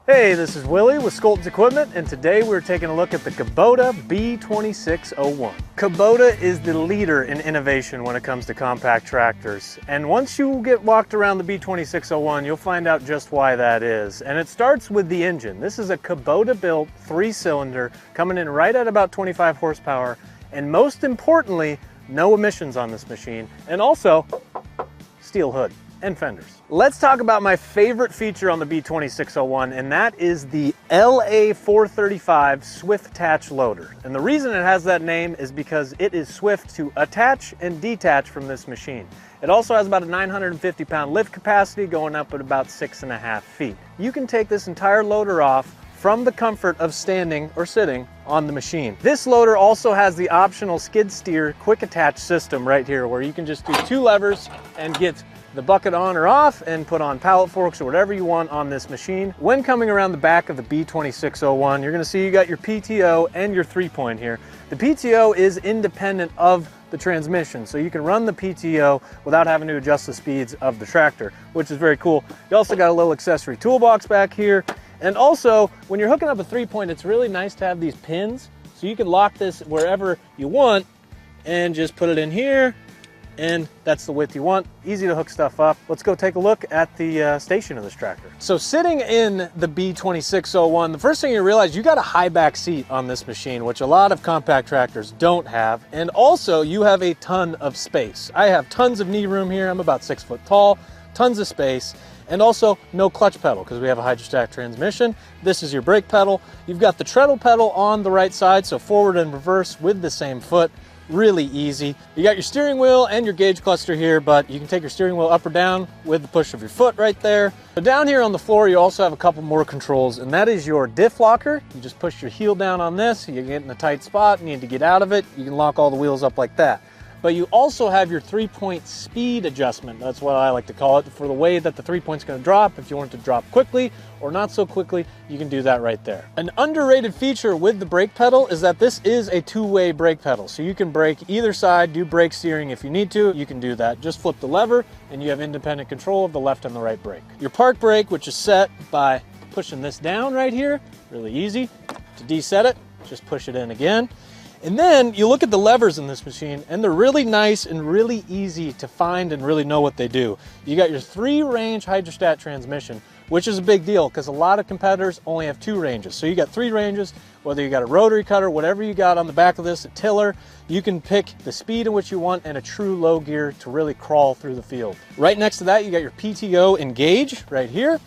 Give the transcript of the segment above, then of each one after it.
Hey, this is Willie with Skolton's Equipment, and today we're taking a look at the Kubota B2601. Kubota is the leader in innovation when it comes to compact tractors, and once you get walked around the B2601, you'll find out just why that is. And it starts with the engine. This is a Kubota-built 3-cylinder coming in right at about 25 horsepower, and most importantly, no emissions on this machine, and also steel hood and fenders. Let's talk about my favorite feature on the B2601, and that is the LA435 Swift Attach Loader. And the reason it has that name is because it is swift to attach and detach from this machine. It also has about a 950-pound lift capacity, going up at about 6.5 feet. You can take this entire loader off from the comfort of standing or sitting on the machine. This loader also has the optional skid steer quick attach system right here, where you can just do 2 levers and get the bucket on or off and put on pallet forks or whatever you want on this machine. When coming around the back of the B2601, you're gonna see you got your PTO and your 3-point here. The PTO is independent of the transmission, so you can run the PTO without having to adjust the speeds of the tractor, which is very cool. You also got a little accessory toolbox back here. And also, when you're hooking up a 3-point, it's really nice to have these pins, so you can lock this wherever you want and just put it in here, and that's the width you want. Easy to hook stuff up. Let's go take a look at the station of this tractor. So sitting in the B2601, the first thing you realize, you got a high back seat on this machine, which a lot of compact tractors don't have. And also you have a ton of space. I have tons of knee room here. I'm about 6 foot tall, tons of space. And also no clutch pedal because we have a hydrostatic transmission. This is your brake pedal. You've got the treadle pedal on the right side, so forward and reverse with the same foot. Really easy. You got your steering wheel and your gauge cluster here, but you can take your steering wheel up or down with the push of your foot right there. So down here on the floor, you also have a couple more controls, and that is your diff locker. You just push your heel down on this, you get in a tight spot, you need to get out of it, you can lock all the wheels up like that. But you also have your 3-point speed adjustment. That's what I like to call it, for the way that the 3-point's gonna drop. If you want it to drop quickly or not so quickly, you can do that right there. An underrated feature with the brake pedal is that this is a 2-way brake pedal. So you can brake either side, do brake steering if you need to, you can do that. Just flip the lever and you have independent control of the left and the right brake. Your park brake, which is set by pushing this down right here, really easy. To deset it, just push it in again. And then you look at the levers in this machine, and they're really nice and really easy to find and really know what they do. You got your 3-range hydrostat transmission, which is a big deal because a lot of competitors only have 2 ranges. So you got 3 ranges, whether you got a rotary cutter, whatever you got on the back of this, a tiller, you can pick the speed in which you want and a true low gear to really crawl through the field. Right next to that, you got your PTO and gauge right here.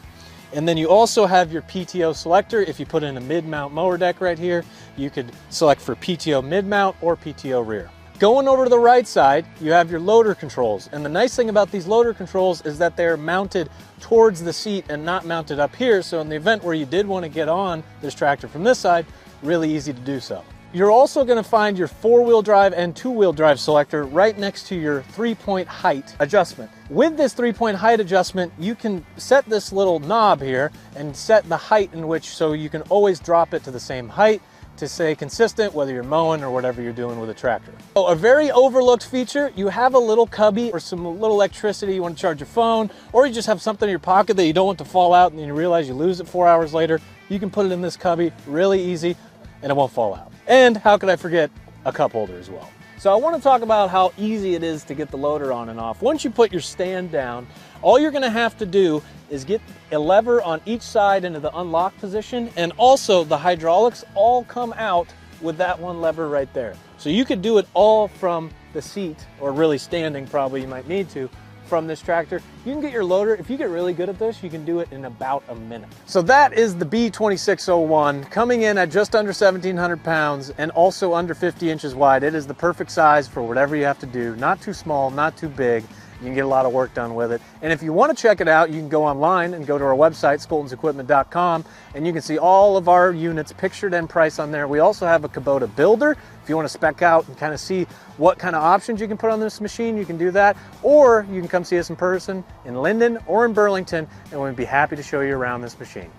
And then you also have your PTO selector. If you put in a mid-mount mower deck right here, you could select for PTO mid-mount or PTO rear. Going over to the right side, you have your loader controls. And the nice thing about these loader controls is that they're mounted towards the seat and not mounted up here. So in the event where you did want to get on this tractor from this side, really easy to do so. You're also going to find your 4-wheel drive and 2-wheel drive selector right next to your 3-point height adjustment. With this 3-point height adjustment, you can set this little knob here and set the height in which, so you can always drop it to the same height to stay consistent, whether you're mowing or whatever you're doing with a tractor. So a very overlooked feature, you have a little cubby for some little electricity. You want to charge your phone, or you just have something in your pocket that you don't want to fall out and you realize you lose it 4 hours later. You can put it in this cubby, really easy, and it won't fall out. And how could I forget a cup holder as well. So I want to talk about how easy it is to get the loader on and off. Once you put your stand down, all you're going to have to do is get a lever on each side into the unlock position, and also the hydraulics all come out with that one lever right there. So you could do it all from the seat, or really standing probably, you might need to, from this tractor. You can get your loader, if you get really good at this, you can do it in about a minute. So that is the B2601, coming in at just under 1,700 pounds and also under 50 inches wide. It is the perfect size for whatever you have to do. Not too small, not too big. You can get a lot of work done with it. And if you want to check it out, you can go online and go to our website, skoltonsequipment.com, and you can see all of our units pictured and priced on there. We also have a Kubota builder. If you want to spec out and kind of see what kind of options you can put on this machine, you can do that. Or you can come see us in person in Linden or in Burlington, and we'd be happy to show you around this machine.